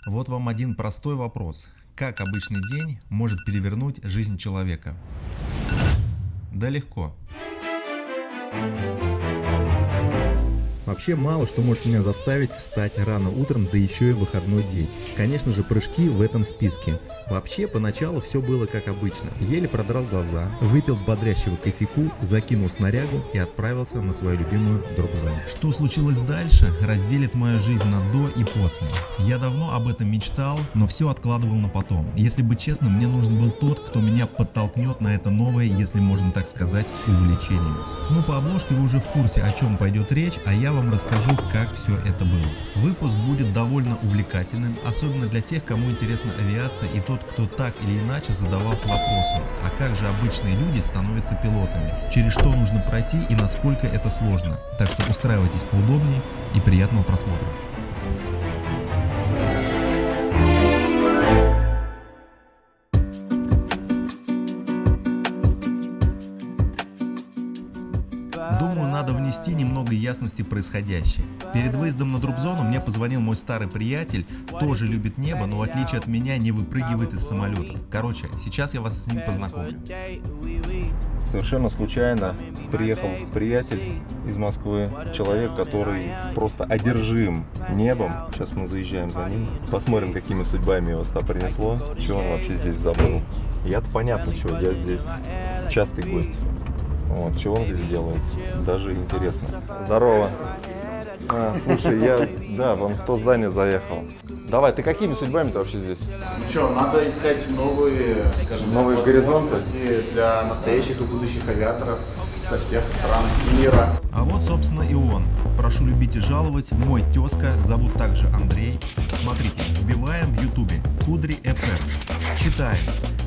Вот вам один простой вопрос. Как обычный день может перевернуть жизнь человека? Да легко. Вообще мало что может меня заставить встать рано утром, да еще и в выходной день. Конечно же, прыжки в этом списке. Вообще, поначалу все было как обычно. Еле продрал глаза, выпил бодрящего кофейку, закинул снарягу и отправился на свою любимую дроп-зону. Что случилось дальше, разделит мою жизнь на до и после. Я давно об этом мечтал, но все откладывал на потом. Если быть честным, мне нужен был тот, кто меня подтолкнет на это новое, если можно так сказать, увлечение. Ну, по обложке вы уже в курсе, о чем пойдет речь, а я вам расскажу, как все это было. Выпуск будет довольно увлекательным, особенно для тех, кому интересна авиация и тот, кто так или иначе задавался вопросом, а как же обычные люди становятся пилотами, через что нужно пройти и насколько это сложно. Так что устраивайтесь поудобнее и приятного просмотра. Думаю, надо внести немного ясности в происходящее. Перед выездом на дроп-зону мне позвонил мой старый приятель, тоже любит небо, но в отличие от меня не выпрыгивает из самолетов. Короче, сейчас я вас с ним познакомлю. Совершенно случайно приехал приятель из Москвы, человек, который просто одержим небом. Сейчас мы заезжаем за ним, посмотрим, какими судьбами его сюда принесло, что он вообще здесь забыл. Я-то понятно, что я здесь частый гость. Вот, что он здесь делает, даже интересно. Здорово. Слушай, да, вон в то здание заехал. Давай, ты какими судьбами-то вообще здесь? Ну что, надо искать новые, скажем Новые так, горизонты? возможности для настоящих и будущих авиаторов со всех стран мира. А вот, собственно, и он. Прошу любить и жаловать, мой тезка, зовут также Андрей. Смотрите, вбиваем в ютубе Кудри FM. Читаем.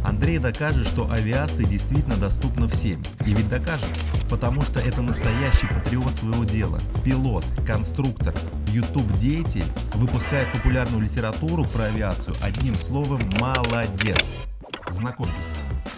Андрей докажет, что авиация действительно доступна всем. И ведь докажет, потому что это настоящий патриот своего дела. Пилот, конструктор, YouTube-деятель, выпускает популярную литературу про авиацию. Одним словом, молодец. Знакомьтесь.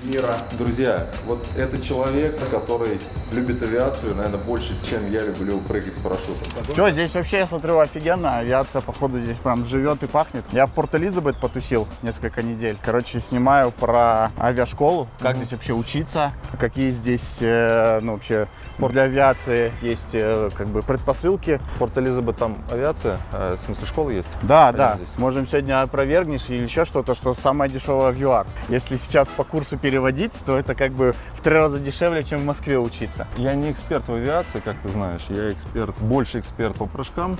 Мира. Друзья, вот это человек, который любит авиацию, наверное, больше, чем я люблю прыгать с парашютом. Что, здесь вообще, я смотрю, офигенно. Авиация, походу, здесь прям живет и пахнет. Я в Порт-Элизабет потусил несколько недель. Короче, снимаю про авиашколу, как здесь вообще учиться, какие здесь, вообще для авиации есть, как бы, предпосылки. Порт-Элизабет там авиация, в смысле школа есть? Да, Прямо да. здесь? Можем сегодня опровергнешь или еще что-то, что самое дешевое в ЮАР. Если сейчас по курсу переводить, то это как бы в 3 раза дешевле, чем в Москве учиться. Я не эксперт в авиации, как ты знаешь, я больше эксперт по прыжкам.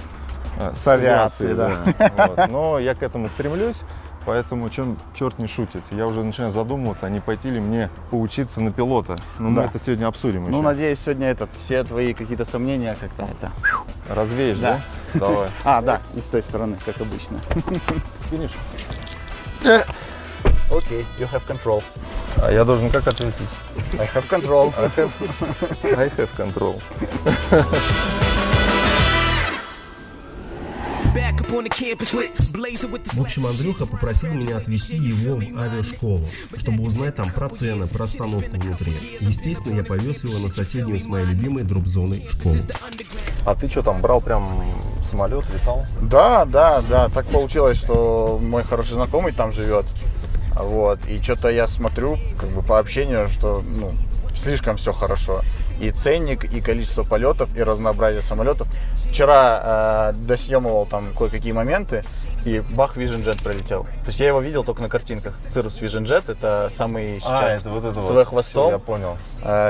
С авиацией, да. Вот. Но я к этому стремлюсь, поэтому чем черт не шутит. Я уже начинаю задумываться, а не пойти ли мне поучиться на пилота. Но мы Да. это сегодня обсудим Ну, еще. надеюсь, сегодня все твои какие-то сомнения как-то это... Развеешь, Да. да? Давай. Да, и с той стороны, как обычно. Финиш. Окей, you have control. А я должен как ответить? I have control. I have control. В общем, Андрюха попросил меня отвезти его в авиашколу, чтобы узнать там про цены, про обстановку внутри. Естественно, я повез его на соседнюю с моей любимой дроп-зоной школу. А ты что там, брал прям самолет, летал? Да. Так получилось, что мой хороший знакомый там живет. Вот. И что-то я смотрю, как бы по общению, что слишком все хорошо. И ценник, и количество полетов, и разнообразие самолетов. Вчера досъемывал там кое-какие моменты, и бах, Vision Jet пролетел. То есть я его видел только на картинках. Cirrus Vision Jet — это самый сейчас это вот это с вот. V-хвостом. Всё, я понял.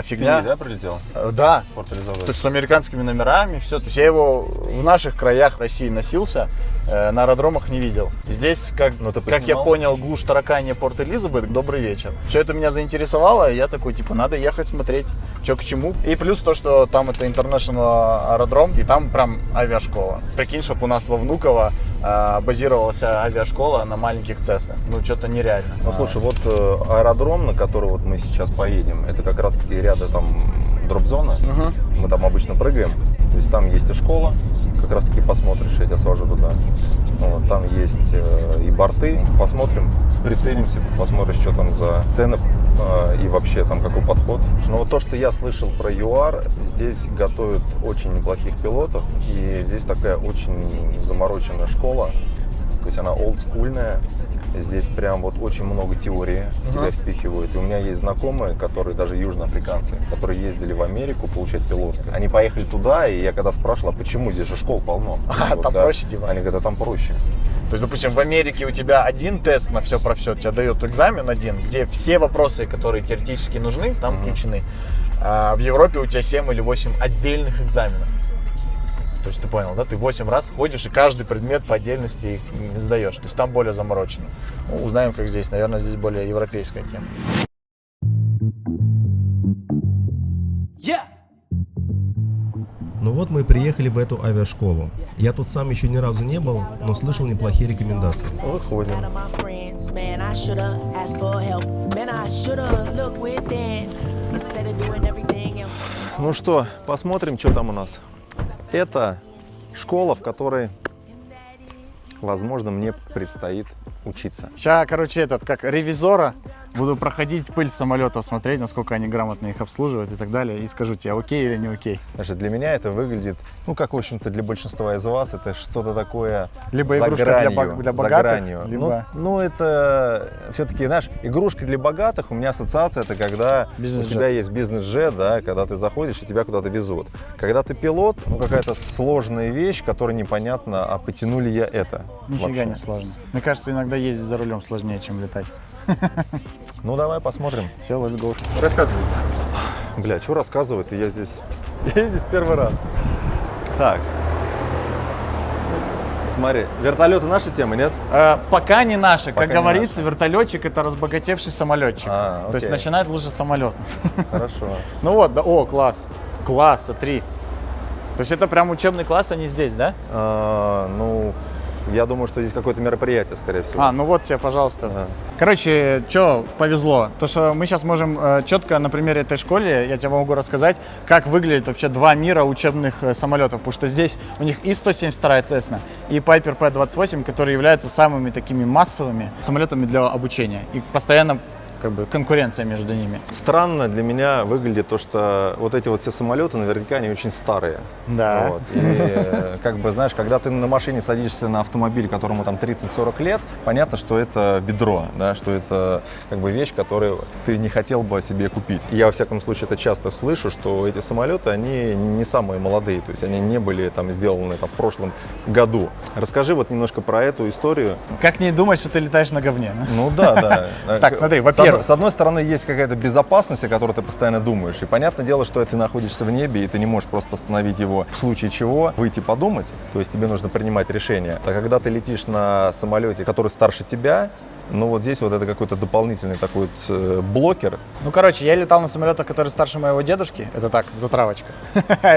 Фигня. Ты, да, прилетел? Да. Порт-Элизабет. То есть с американскими номерами, все. То есть я его в наших краях России носился, на аэродромах не видел. Здесь, как я поснимал? понял, глушь таракани Порт-Элизабет, добрый вечер. Все это меня заинтересовало, и я такой, надо ехать смотреть, что к чему. И плюс то, что там это International аэродром, и там прям авиашкола. Прикинь, чтобы у нас во Внуково базировалась авиашкола на маленьких Цеснах. Что-то нереально. Ну, слушай, вот аэродром, на который вот мы сейчас поедем, это как раз-таки рядом там дроп-зона. Мы там обычно прыгаем. То есть там есть и школа, как раз-таки посмотришь, я тебя свожу туда. Вот, там есть и борты, посмотрим, прицелимся, посмотришь, что там за цены и вообще там какой подход. Но вот то, что я слышал про ЮАР, здесь готовят очень неплохих пилотов, и здесь такая очень замороченная школа. То есть она олдскульная. Здесь прям вот очень много теории тебя впихивают. И у меня есть знакомые, которые даже южноафриканцы, которые ездили в Америку получать пилотство. Они поехали туда, и я когда спрашивал, а почему? Здесь же школ полно. А, там проще, типа? Они говорят, а там проще. То есть, допустим, в Америке у тебя один тест на все про все, тебе дают экзамен один, где все вопросы, которые теоретически нужны, там включены. А в Европе у тебя 7 или 8 отдельных экзаменов. То есть ты понял, да? Ты 8 раз ходишь и каждый предмет по отдельности их сдаешь. То есть там более заморочено. Ну, узнаем, как здесь. Наверное, здесь более европейская тема. Ну вот мы и приехали в эту авиашколу. Я тут сам еще ни разу не был, но слышал неплохие рекомендации. Выходим. Ну что, посмотрим, что там у нас. Это школа, в которой, возможно, мне предстоит учиться. Сейчас, короче, как ревизора буду проходить пыль самолетов, смотреть, насколько они грамотно их обслуживают и так далее. И скажу тебе, окей или не окей. Значит, для меня это выглядит, ну, как, в общем-то, для большинства из вас, это что-то такое Либо за игрушка гранью, для за богатых, гранью. либо... Ну, это все-таки, знаешь, игрушка для богатых, у меня ассоциация, это когда у тебя есть бизнес-джет, да, когда ты заходишь и тебя куда-то везут. Когда ты пилот, ну, какая-то сложная вещь, которая непонятно, а потянули я это. Нифига вообще. не сложно. Мне кажется, иногда ездить за рулем сложнее, чем летать. Ну, давай посмотрим. Все, let's go. Рассказывай. Бля, что рассказывать-то? Я здесь первый раз. Так. Смотри, вертолеты наша тема, нет? Пока не наши. Как Пока не говорится, вертолетчик — это разбогатевший самолетчик. То есть окей. начинает лучше самолет. Хорошо. Ну вот, да, о, класс. Класс, смотри. То есть это прям учебный класс, а не здесь, да? Ну, я думаю, что здесь какое-то мероприятие, скорее всего. Ну вот тебе, пожалуйста. Ага. Короче, что повезло? То, что мы сейчас можем четко на примере этой школы, я тебе могу рассказать, как выглядят вообще два мира учебных самолетов. Потому что здесь у них и 172 Cessna, и Piper P-28, которые являются самыми такими массовыми самолетами для обучения. И постоянно как бы конкуренция между ними. Странно для меня выглядит то, что вот эти вот все самолеты, наверняка они очень старые. Да. Вот. И как бы, знаешь, когда ты на машине садишься на автомобиль, которому там 30-40 лет, понятно, что это ведро, да, что это как бы вещь, которую ты не хотел бы себе купить. И я, во всяком случае, это часто слышу, что эти самолеты, они не самые молодые, то есть они не были там сделаны там, в прошлом году. Расскажи вот немножко про эту историю. Как не думать, что ты летаешь на говне? Ну да. Так, смотри, во-первых. С одной стороны, есть какая-то безопасность, о которой ты постоянно думаешь. И понятное дело, что ты находишься в небе, и ты не можешь просто остановить его в случае чего, выйти подумать. То есть тебе нужно принимать решение. А когда ты летишь на самолете, который старше тебя, ну вот здесь вот это какой-то дополнительный такой вот блокер. Ну, короче, я летал на самолетах, которые старше моего дедушки. Это так, затравочка.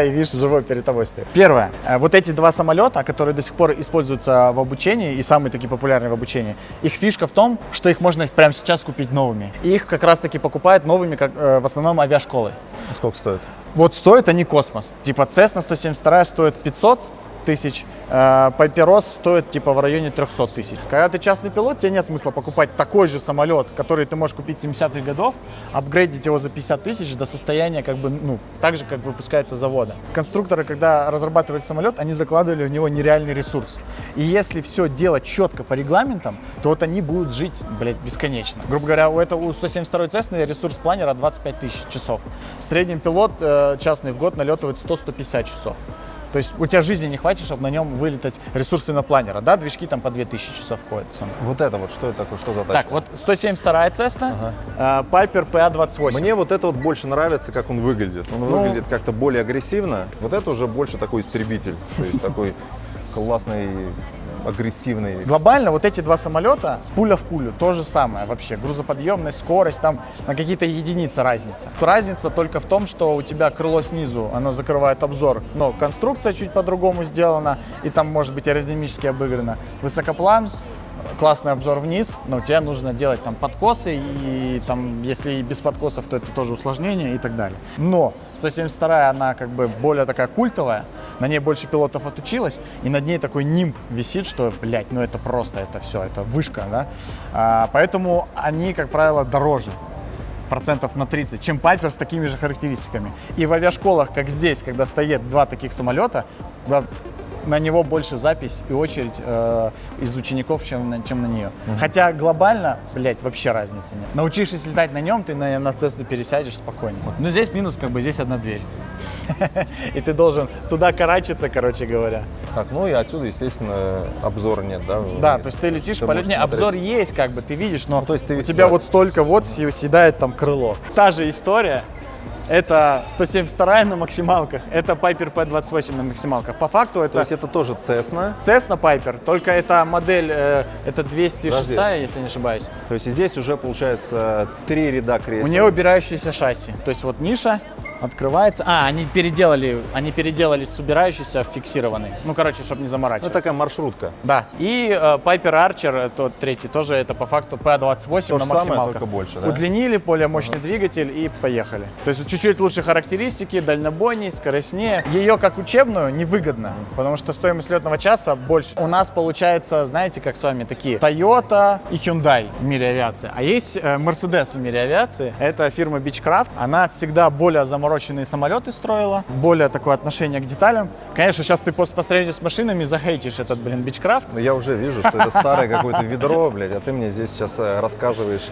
И видишь, живой перед тобой стоит. Первое. Вот эти два самолета, которые до сих пор используются в обучении и самые такие популярные в обучении, их фишка в том, что их можно прямо сейчас купить новыми. И их как раз-таки покупают новыми, как в основном авиашколы. Сколько стоит? Вот стоят они космос. Типа Cessna 172 стоит 500 тысяч, Пайперос стоит типа в районе 300 тысяч. Когда ты частный пилот, тебе нет смысла покупать такой же самолет, который ты можешь купить 70-х годов, апгрейдить его за 50 тысяч до состояния как бы, ну, так же, как выпускается с завода. Конструкторы, когда разрабатывали самолет, они закладывали в него нереальный ресурс. И если все делать четко по регламентам, то вот они будут жить, блядь, бесконечно. Грубо говоря, у 172 Cessna ресурс планера 25 тысяч часов. В среднем пилот частный в год налетывает 100-150 часов. То есть у тебя жизни не хватит, чтобы на нем вылетать ресурсы на планера, да, движки там по 2000 часов ходят. Вот это вот, что это такое, что за тачка? Так, вот 172 Cessna, Piper PA-28. Мне вот это вот больше нравится, как он выглядит. Он выглядит как-то более агрессивно. Вот это уже больше такой истребитель, то есть такой классный, агрессивный. Глобально вот эти два самолета, пуля в пулю, то же самое вообще. Грузоподъемность, скорость, там на какие-то единицы разница. Разница только в том, что у тебя крыло снизу, оно закрывает обзор, но конструкция чуть по-другому сделана, и там может быть аэродинамически обыграно. Высокоплан, классный обзор вниз, но тебе нужно делать там подкосы, и там, если без подкосов, то это тоже усложнение и так далее. Но 172 она как бы более такая культовая, на ней больше пилотов отучилось, и над ней такой нимб висит, что, блядь, ну это просто, это все, это вышка, да. Поэтому они, как правило, дороже процентов на 30, чем Piper с такими же характеристиками. И в авиашколах, как здесь, когда стоят два таких самолета, на него больше запись и очередь из учеников, чем на нее. Хотя глобально, блядь, вообще разницы нет. Научившись летать на нем, ты на Цесну пересядешь спокойно. Но здесь минус, как бы здесь одна дверь. И ты должен туда карачиться, короче говоря. Так, ну и отсюда, естественно, обзора нет, да? Да, то есть ты летишь, Ты полет... можешь Не, обзор смотреть. есть, как бы, ты видишь, но то есть ты, у тебя да. вот столько вот съедает там крыло. Та же история. Это 172 на максималках, это Piper P28 на максималках. По факту То это есть это тоже Cessna. Cessna Piper, только эта модель, это 206, Подожди. если не ошибаюсь. То есть и здесь уже получается 3 ряда кресел. У нее убирающееся шасси, то есть вот ниша открывается. Они переделали с убирающейся в фиксированный. Ну, короче, чтобы не Ну, заморачиваться. такая маршрутка. Да. И Piper Archer, тот третий, тоже это по факту P28 То на же самое, максималках. только больше, да? Удлинили, более мощный двигатель и поехали. То есть чуть-чуть лучше характеристики, дальнобойней, скоростнее. Ее как учебную невыгодно, потому что стоимость летного часа больше. У нас получается, знаете, как с вами такие Toyota и Hyundai в мире авиации. А есть Mercedes в мире авиации. Это фирма Beechcraft. Она всегда более замороченные самолеты строила, более такое отношение к деталям. Конечно, сейчас ты по сравнению с машинами захейтишь этот, Beechcraft. Но я уже вижу, что это старое какое-то ведро, блядь, а ты мне здесь сейчас рассказываешь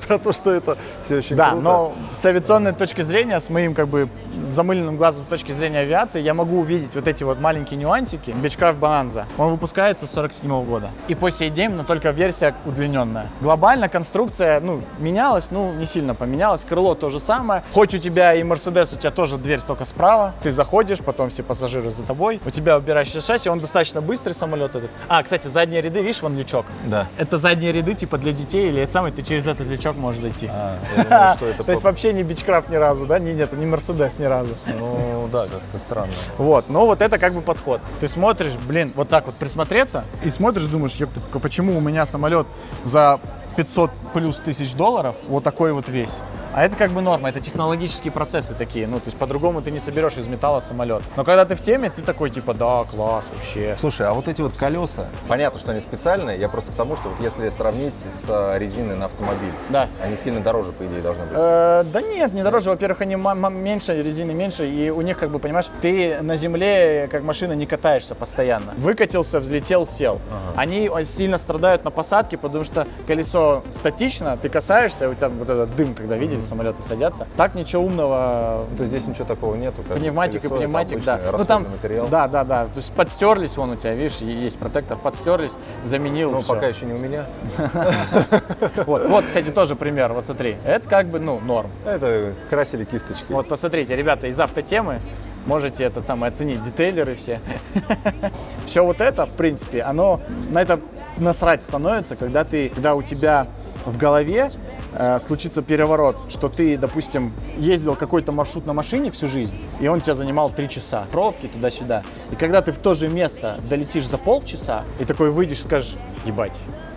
про то, что это все очень Да, круто. но с авиационной точки зрения, с моим как бы замыленным глазом с точки зрения авиации, я могу увидеть вот эти вот маленькие нюансики. Beechcraft Bonanza, он выпускается с 47 года. И по сей день, но только версия удлиненная. Глобально конструкция, менялась, не сильно поменялась. Крыло то же самое. Хоть у тебя и Mercedes, у тебя тоже дверь только справа. Ты заходишь, потом все пассажиры за тобой. У тебя убирающийся шасси, он достаточно быстрый самолет этот. Кстати, задние ряды, видишь, вон лючок. Да. Это задние ряды типа для детей, или это самый, ты через этот лючок можешь зайти. Я думаю, что это То есть вообще не Beechcraft ни разу, да? Нет, не Mercedes ни разу. Ну да, как-то странно. Вот, но вот это как бы подход. Ты смотришь, вот так вот присмотреться, и смотришь, думаешь, ёпта, почему у меня самолет за 500 плюс тысяч долларов вот такой вот весь. А это как бы норма, это технологические процессы такие, то есть по-другому ты не соберешь из металла самолет. Но когда ты в теме, ты такой типа, да, класс, вообще. Слушай, а вот эти вот колеса, понятно, что они специальные, я просто к тому, что вот если сравнить с резиной на автомобиль, Да. они сильно дороже, по идее, должны быть. Да нет, не дороже. Во-первых, они меньше, резины меньше, и у них, как бы, понимаешь, ты на земле, как машина, не катаешься постоянно. Выкатился, взлетел, сел. Они сильно страдают на посадке, потому что колесо статично, ты касаешься, и там вот этот дым, когда видели, самолеты садятся. Так ничего умного. То есть здесь ничего такого нету? Как Пневматик колесо, и пневматик, это да. обычный расходный материал. Да. То есть подстерлись, вон у тебя, видишь, есть протектор, подстерлись, заменил. Ну, всё. пока еще не у меня. Вот, кстати, тоже пример. Вот смотри, это как бы, норм. Это красили кисточки. Вот посмотрите, ребята, из автотемы можете оценить детейлеры все. Все вот это, в принципе, оно на это насрать становится, когда у тебя в голове случится переворот, что ты, допустим, ездил какой-то маршрут на машине всю жизнь, и он тебя занимал 3 часа, пробки туда-сюда. И когда ты в то же место долетишь за полчаса, и такой выйдешь и скажешь, ебать,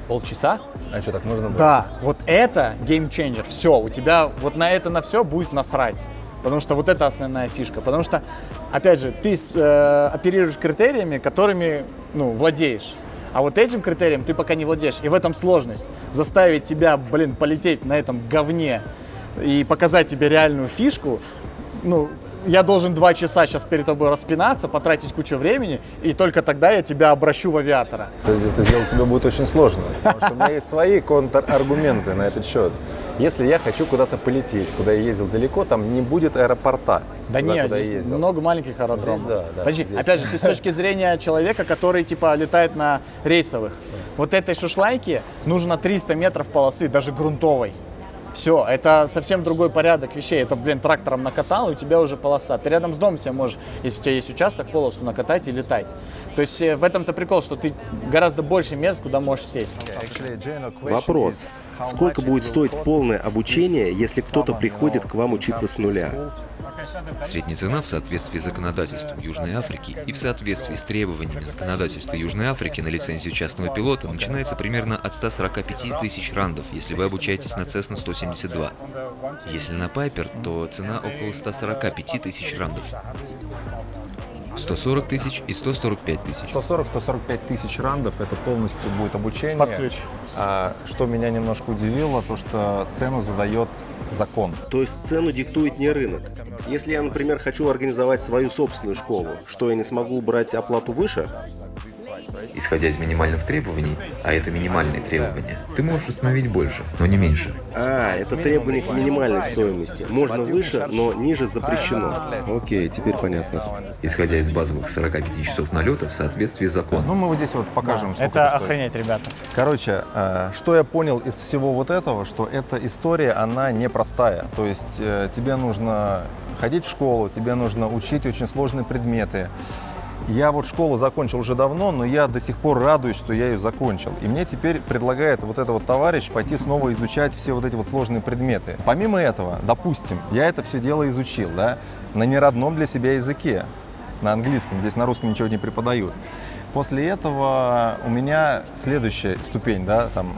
полчаса? А что, так можно было? Да, вот это геймченджер. Все, у тебя вот на все будет насрать. Потому что вот это основная фишка. Потому что, опять же, ты оперируешь критериями, которыми, владеешь. А вот этим критерием ты пока не владеешь. И в этом сложность. Заставить тебя, полететь на этом говне и показать тебе реальную фишку, я должен 2 часа сейчас перед тобой распинаться, потратить кучу времени, и только тогда я тебя обращу в авиатора. Это сделать тебе будет очень сложно, потому что у меня есть свои контраргументы на этот счет. Если я хочу куда-то полететь, куда я ездил далеко, там не будет аэропорта. Да туда, нет, куда я здесь ездил. много маленьких аэродромов. Здесь, да, Подожди, здесь. опять же, ты с точки зрения человека, который летает на рейсовых. Вот этой шушлайке нужно 300 метров полосы, даже грунтовой. Все, это совсем другой порядок вещей. Это, трактором накатал, и у тебя уже полоса. Ты рядом с домом себе можешь, если у тебя есть участок, полосу накатать и летать. То есть в этом-то прикол, что ты гораздо больше мест, куда можешь сесть. Вопрос. Сколько будет стоить полное обучение, если кто-то приходит к вам учиться с нуля? Средняя цена в соответствии с законодательством Южной Африки и в соответствии с требованиями законодательства Южной Африки на лицензию частного пилота начинается примерно от 145 тысяч рандов, если вы обучаетесь на Cessna 172. Если на Piper, то цена около 145 тысяч рандов. 140 тысяч и 145 тысяч. 140-145 тысяч рандов, это полностью будет обучение. Под ключ. Что меня немножко удивило, то что цену задает закон. То есть цену диктует не рынок. Если я, например, хочу организовать свою собственную школу, что я не смогу брать оплату выше? Исходя из минимальных требований, а это минимальные требования, ты можешь установить больше, но не меньше. Это требование к минимальной стоимости. Можно выше, но ниже запрещено. Окей, теперь понятно. Исходя из базовых 45 часов налета в соответствии с законом. Ну, мы вот здесь вот покажем, сколько Это стоит. охренеть, ребята. Короче, что я понял из всего вот этого, что эта история, она непростая. То есть тебе нужно ходить в школу, тебе нужно учить очень сложные предметы. Я вот школу закончил уже давно, но я до сих пор радуюсь, что я ее закончил. И мне теперь предлагает вот этот вот товарищ пойти снова изучать все вот эти вот сложные предметы. Помимо этого, допустим, я это все дело изучил, да, на неродном для себя языке, на английском, здесь на русском ничего не преподают. После этого у меня следующая ступень, да, там,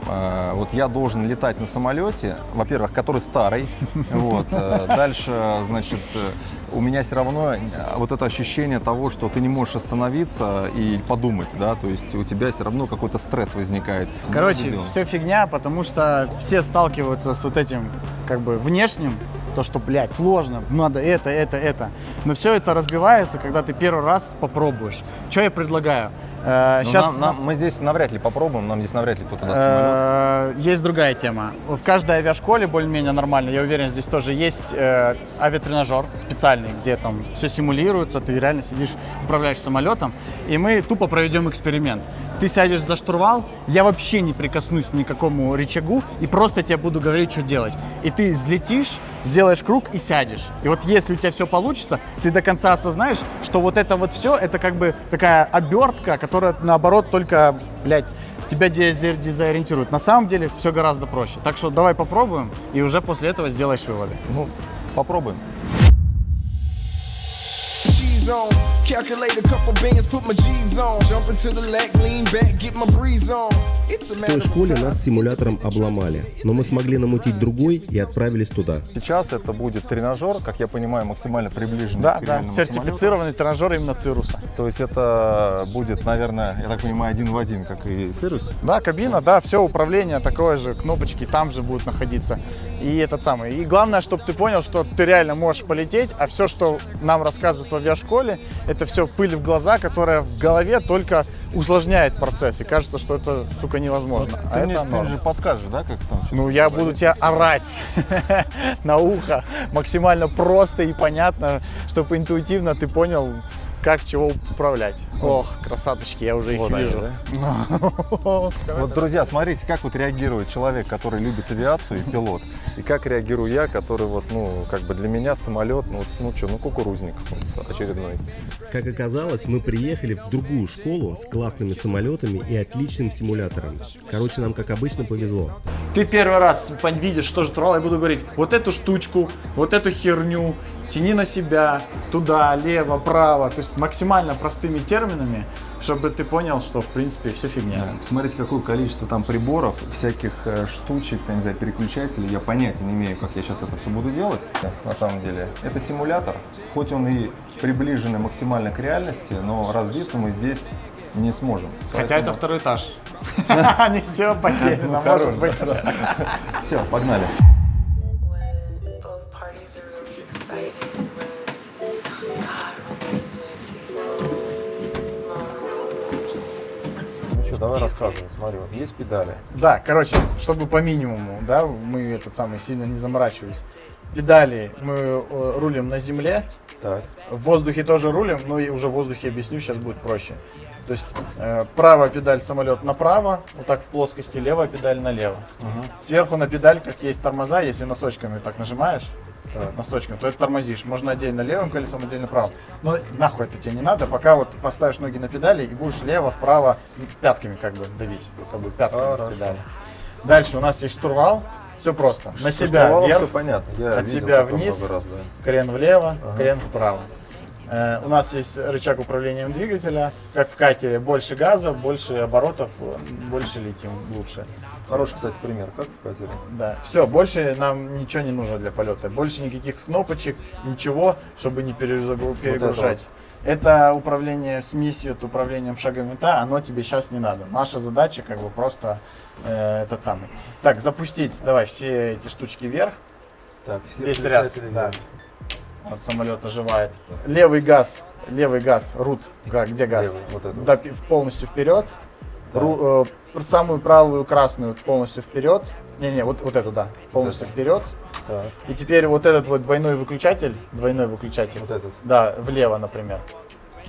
вот я должен летать на самолете, во-первых, который старый, вот, дальше, значит, у меня все равно вот это ощущение того, что ты не можешь остановиться и подумать, да, то есть у тебя все равно какой-то стресс возникает. Короче, все фигня, потому что все сталкиваются с вот этим, как бы, внешним, то, что, блядь, сложно, надо это. Но все это разбивается, когда ты первый раз попробуешь. Что я предлагаю? Сейчас мы здесь навряд ли попробуем, нам здесь навряд ли кто-то даст самолет. есть другая тема. В каждой авиашколе более-менее нормально, я уверен, здесь тоже есть авиатренажер специальный, где там все симулируется, ты реально сидишь, управляешь самолетом, и мы тупо проведем эксперимент. Ты сядешь за штурвал, я вообще не прикоснусь ни к какому рычагу и просто тебе буду говорить, что делать. И ты взлетишь, сделаешь круг и сядешь. И вот если у тебя все получится, ты до конца осознаешь, что вот это вот все, это как бы такая обертка, которая наоборот только, блядь, тебя дезориентирует. На самом деле все гораздо проще. Так что давай попробуем и уже после этого сделаешь выводы. Ну, попробуем. On. Calculate a couple bands, put my G's on. Jump into the leg, lean back, get my breeze on. It's a В той школе нас с симулятором обломали, но мы смогли намутить другой и отправились туда. Сейчас это будет тренажер, как я понимаю, максимально приближенный Да, к да, реальному сертифицированный тренажер именно Цируса. самолету. То есть это будет, наверное, я так понимаю, один в один, как и Cirrus. Да, кабина, да, все управление такое же, кнопочки там же будут находиться. И этот самый. И главное, чтобы ты понял, что ты реально можешь полететь, а все, что нам рассказывают в авиашколе, это все пыль в глаза, которая в голове только усложняет процесс. И кажется, что это, сука, невозможно. Вот А ты это мне норм. же подскажешь, да, как там? Ну, я буду тебя орать на ухо максимально просто и понятно, чтобы интуитивно ты понял, как чего управлять. Ох, красоточки, я уже их Вот они, вижу. Вот, друзья, смотрите, как вот реагирует человек, который любит авиацию, и пилот, и как реагирую я, который вот, ну, как бы для меня самолет, ну, кукурузник вот, очередной. Как оказалось, мы приехали в другую школу с классными самолетами и отличным симулятором. Короче, нам, как обычно, повезло. Ты первый раз видишь, что же турвал, я буду говорить, вот эту штучку, вот эту херню, тяни на себя, туда, лево, право, то есть максимально простыми терминами, чтобы ты понял, что в принципе все фигня. Смотрите, какое количество там приборов, всяких штучек, я не знаю, переключателей. Я понятия не имею, как я сейчас это все буду делать. На самом деле, это симулятор. Хоть он и приближен максимально к реальности, но разбиться мы здесь не сможем. Хотя это второй этаж. Не все потеряно, может быть. Все, погнали. When both parties are really excited, when, God, when there's like these little moments of magic. Ну что, давай рассказывай. Смотри, вот есть педали. Да, короче, чтобы по минимуму, да, мы этот самый сильно не заморачивались. Педали мы рулим на земле, Так. в воздухе тоже рулим, но и уже в воздухе объясню, сейчас будет проще. То есть правая педаль самолет направо, вот так в плоскости, левая педаль налево. Сверху на педаль, как есть тормоза, если носочками так нажимаешь, носочками, то это тормозишь. Можно отдельно левым колесом, отдельно правым. Но нахуй это тебе не надо, пока вот поставишь ноги на педали и будешь лево, вправо, пятками как бы давить, как бы пятками в педали. Дальше у нас есть штурвал. Все просто. На себя вверх, все понятно. Я от видел себя такое вниз, много раз, да. крен влево, крен вправо. У нас есть рычаг управления двигателя, как в катере, больше газа, больше оборотов, больше летим, лучше. Хороший, кстати, пример, как в катере. Да, все, больше нам ничего не нужно для полета, больше никаких кнопочек, ничего, чтобы не перегружать. Это управление смесью, это управлением шагом винта, оно тебе сейчас не надо. Наша задача как бы просто этот самый. Так, запустить, давай, все эти штучки вверх. Так, все Весь ряд, включатели, да. Вот самолет оживает. Левый газ, рут, где газ? Левый, вот этот. Да, полностью вперед. Самую правую красную полностью вперед. Не, вот эту, да, полностью вперед. Так, И теперь вот этот вот двойной выключатель, вот этот. да, влево, например.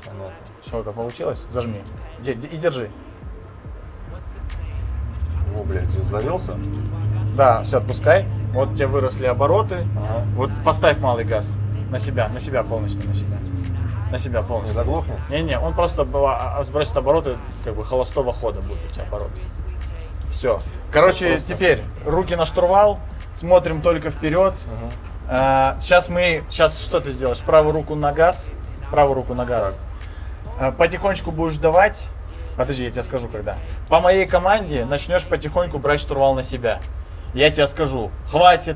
Понятно. Что-то получилось? Зажми. И держи. О, блядь, завелся? Да, все, отпускай. Вот тебе выросли обороты. Ага. Вот поставь малый газ на себя полностью, на себя. На себя Не полностью. заглохнет? Не, он просто сбросит обороты, как бы холостого хода будут у тебя обороты. Все. Короче, Просто. теперь руки на штурвал, смотрим только вперед. Сейчас что ты сделаешь? Правую руку на газ. Потихонечку будешь давать. Подожди, я тебе скажу когда. По моей команде начнешь потихоньку брать штурвал на себя. Я тебе скажу, хватит,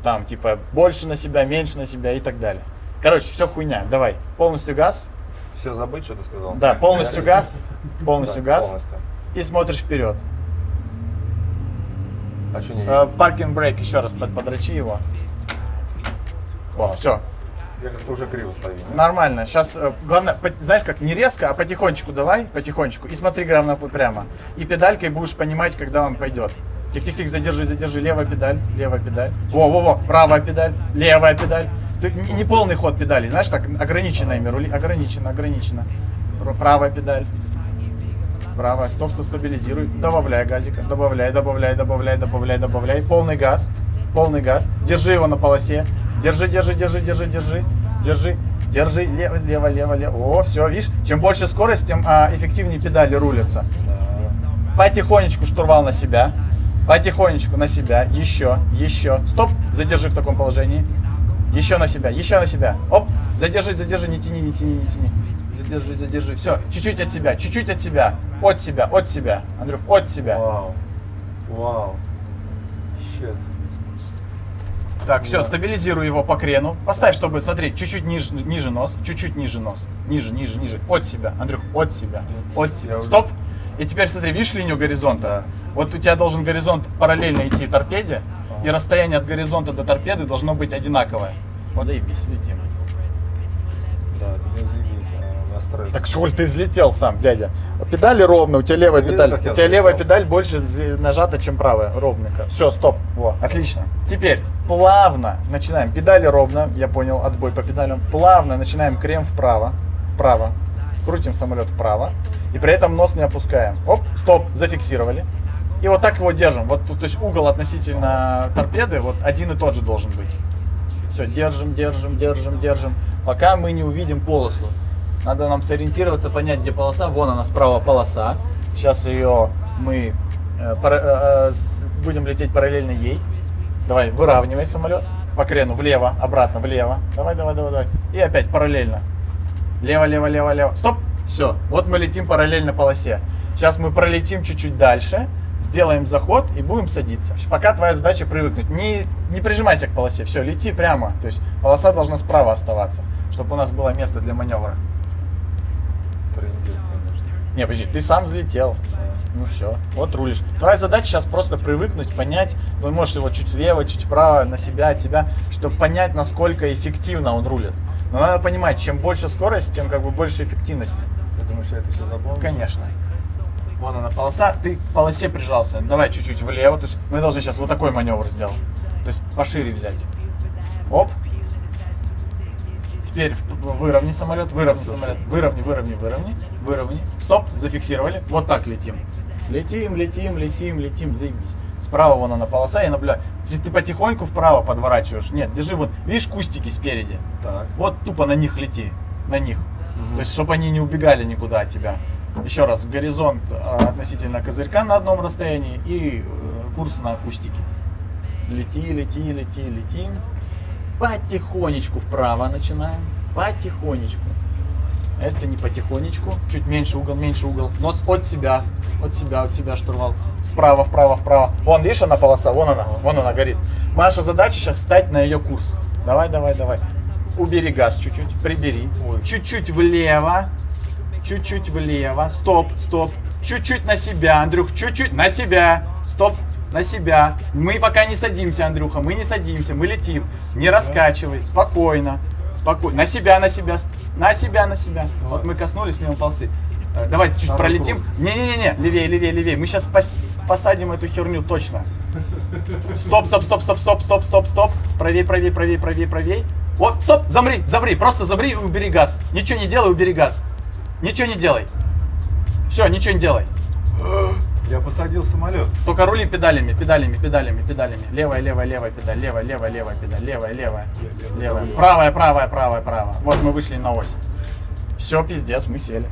там, типа, больше на себя, меньше на себя и так далее. Короче, все хуйня. Давай, полностью газ. Все забыть, что ты сказал? Да, полностью газ. Полностью Да, газ. полностью. И смотришь вперед. А что не Паркинг брейк, еще раз подрачи его. О, все. Я как-то уже криво стою. Нормально. Сейчас, главное, знаешь как, не резко, а потихонечку давай, потихонечку. И смотри прямо. И педалькой будешь понимать, когда он пойдет. Тихо, задержи. Левая педаль. Во, правая педаль, левая педаль. Ты, не полный ход педали, знаешь, так ограниченными рули. Ограничено. Правая педаль. Правая. Стоп, стабилизируй. Добавляй газика. Добавляй. Полный газ. Держи его на полосе. Держи. Лево. О, все, видишь, чем больше скорость, тем эффективнее педали рулятся. Потихонечку штурвал на себя. Еще. Стоп, задержи в таком положении. Еще на себя. Оп, задержи, не тяни. Задержи. Все, чуть-чуть от себя. От себя. Андрюх, от себя. Вау. Щет. Так, все, стабилизируй его по крену. Поставь, чтобы, смотри, чуть-чуть ниже нос. Ниже. От себя, Андрюх, от себя. Стоп. И теперь смотри, видишь линию горизонта? Вот у тебя должен горизонт параллельно идти торпеде, и расстояние от горизонта до торпеды должно быть одинаковое. Вот заебись, летим. Да, тебе заебись, у меня стресс. Так шуль, ты взлетел сам, дядя. Педали ровно, у тебя левая Видишь, педаль. как я У тебя левая взлетел? педаль больше нажата, чем правая, ровненько. Все, стоп. Во, отлично. Теперь плавно начинаем. Педали ровно, я понял, отбой по педалям. Плавно начинаем крем вправо. Крутим самолет вправо. И при этом нос не опускаем. Оп, стоп, зафиксировали. И вот так его держим. Вот тут, то есть угол относительно торпеды вот один и тот же должен быть. Все, держим. Пока мы не увидим полосу. Надо нам сориентироваться, понять, где полоса. Вон она, справа полоса. Сейчас ее мы будем лететь параллельно ей. Давай, выравнивай самолет. По крену, влево, обратно, влево. Давай. И опять параллельно. Лево. Стоп. Все, вот мы летим параллельно полосе. Сейчас мы пролетим чуть-чуть дальше. Сделаем заход и будем садиться. Пока твоя задача привыкнуть. Не прижимайся к полосе. Все, лети прямо. То есть полоса должна справа оставаться, чтобы у нас было место для маневра. Трындец, конечно. Не, подожди, ты сам взлетел. Ну все, вот рулишь. Твоя задача сейчас просто привыкнуть, понять, ты можешь его чуть влево, чуть вправо, на себя, от себя, чтобы понять, насколько эффективно он рулит. Но надо понимать, чем больше скорость, тем как бы больше эффективность. Ты думаешь, я это все запомнил? Конечно. Вон она полоса, ты к полосе прижался. Давай чуть-чуть влево. То есть мы должны сейчас вот такой маневр сделать. То есть пошире взять. Оп. Теперь выровни самолет, выровни. Стоп, зафиксировали. Вот так летим. Летим, заебись. Справа вон она полоса, я наблюдаю. Ты потихоньку вправо подворачиваешь. Нет, держи вот, видишь кустики спереди? Так. Вот тупо на них лети. На них. То есть, чтобы они не убегали никуда от тебя. Еще раз, горизонт относительно козырька на одном расстоянии и курс на кустики. Летим. Потихонечку вправо начинаем. Потихонечку. Это не потихонечку. Чуть меньше угол. Нос от себя штурвал. Вправо. Вон, видишь, она полоса, вон она горит. Наша задача сейчас встать на ее курс. Давай. убери газ чуть-чуть, прибери. Чуть-чуть влево. Чуть-чуть влево. Стоп, стоп. Чуть-чуть на себя, Андрюх. Чуть-чуть на себя. Стоп. На себя. Мы пока не садимся, Андрюха. Мы не садимся. Мы летим. Не раскачивай. Спокойно. Спокойно. На себя, на себя. На себя, на себя. Вот мы коснулись мимо полосы. Давай чуть пролетим. Не-не-не. Левее, левее, левее. Мы сейчас посадим эту херню точно. Стоп, стоп, стоп, стоп, стоп, стоп, стоп, стоп. Правей, правей, правей, правей, правей. Вот, стоп, замри, замри. Просто замри и убери газ. Ничего не делай, убери газ. Ничего не делай. Все, ничего не делай. Я посадил самолет. Только рули педалями, педалями, педалями, педалями. Левая, левая, левая педаль. Левая, левая, левая педаль. Левая, левая, левая. Правая, правая, правая, правая. Вот мы вышли на ось. Все, пиздец, мы сели.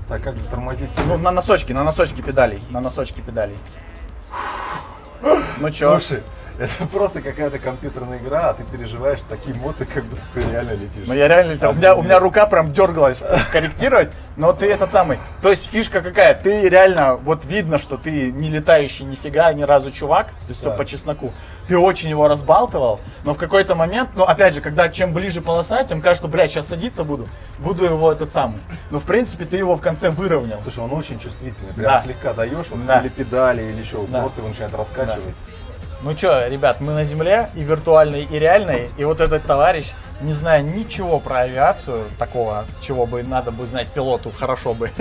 Так, как затормозить? Ну, на носочки педалей. На носочки педалей. Ну чё? Слушай, это просто какая-то компьютерная игра, а ты переживаешь такие эмоции, как будто ты реально летишь. Ну я реально летел. У меня рука прям дергалась корректировать, но ты этот самый. То есть фишка какая? Ты реально, вот видно, что ты не летающий нифига ни разу чувак, то есть все по чесноку. Ты очень его разбалтывал, но в какой-то момент, ну опять же, когда чем ближе полоса, тем кажется, блядь, сейчас садиться буду его этот самый. Но в принципе ты его в конце выровнял. Слушай, он очень чувствительный. Прям Да. слегка даешь, вот, Да. или педали, или еще, Да. просто его начинает раскачивать. Ну чё, ребят, мы на земле, и виртуальной, и реальной, и вот этот товарищ, не зная ничего про авиацию, такого, чего бы надо бы знать пилоту, хорошо бы,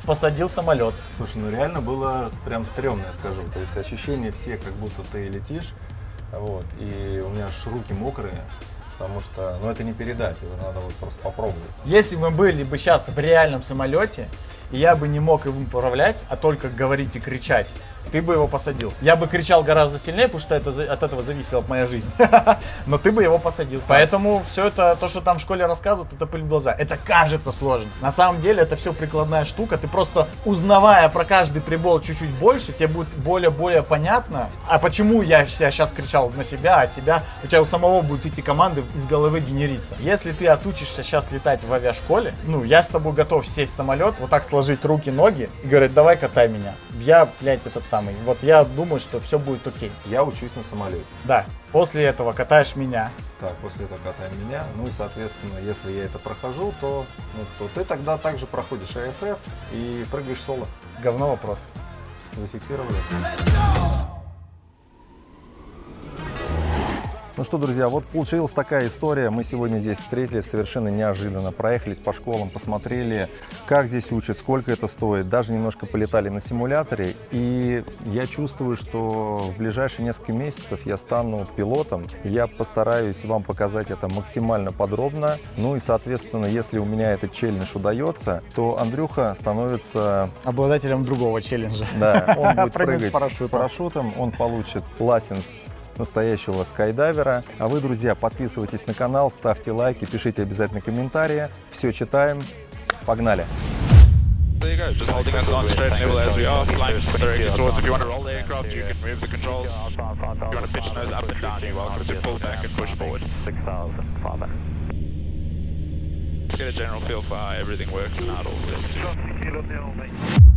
посадил самолет. Слушай, ну реально было прям стрёмно, я скажу. То есть ощущения все, как будто ты летишь, вот, и у меня аж руки мокрые, потому что, ну это не передать, это надо вот просто попробовать. Если мы были бы сейчас в реальном самолете, и я бы не мог им управлять, а только говорить и кричать, ты бы его посадил. Я бы кричал гораздо сильнее, потому что от этого зависела моя жизнь. Но ты бы его посадил. Поэтому все это, то, что там в школе рассказывают, это пыль в глаза. Это кажется сложно. На самом деле это все прикладная штука. Ты просто, узнавая про каждый прибор чуть-чуть больше, тебе будет более понятно. А почему я сейчас кричал на себя, от себя? У тебя у самого будут эти команды из головы генериться. Если ты отучишься сейчас летать в авиашколе, ну, я с тобой готов сесть в самолет, вот так сложить руки, ноги и говорить, давай катай меня. Я, блядь, этот самый. Вот я думаю, что все будет окей. Я учусь на самолете. Да. После этого катаешь меня. Так, после этого катай меня. Ну и, соответственно, если я это прохожу, то ты тогда также проходишь АФФ и прыгаешь соло. Говно вопрос. Зафиксировали. Ну что, друзья, вот получилась такая история. Мы сегодня здесь встретились совершенно неожиданно. Проехались по школам, посмотрели, как здесь учат, сколько это стоит. Даже немножко полетали на симуляторе. И я чувствую, что в ближайшие несколько месяцев я стану пилотом. Я постараюсь вам показать это максимально подробно. Ну и, соответственно, если у меня этот челлендж удается, то Андрюха становится... Обладателем другого челленджа. Да, он будет Прыгать прыгать с парашютом. Он получит лайсенс настоящего скайдайвера. А вы, друзья, подписывайтесь на канал, ставьте лайки, пишите обязательно комментарии. Все читаем. Pогнали! There you go, just holding us on straight and level as we are, flying directly towards. If you want to roll the aircraft, you can move the controls. If you want to pitch nose up and down, you're welcome to pull back and push forward. 6,000, Father. Let's get a general feel for how everything works and how it all fits. Kilo, mate.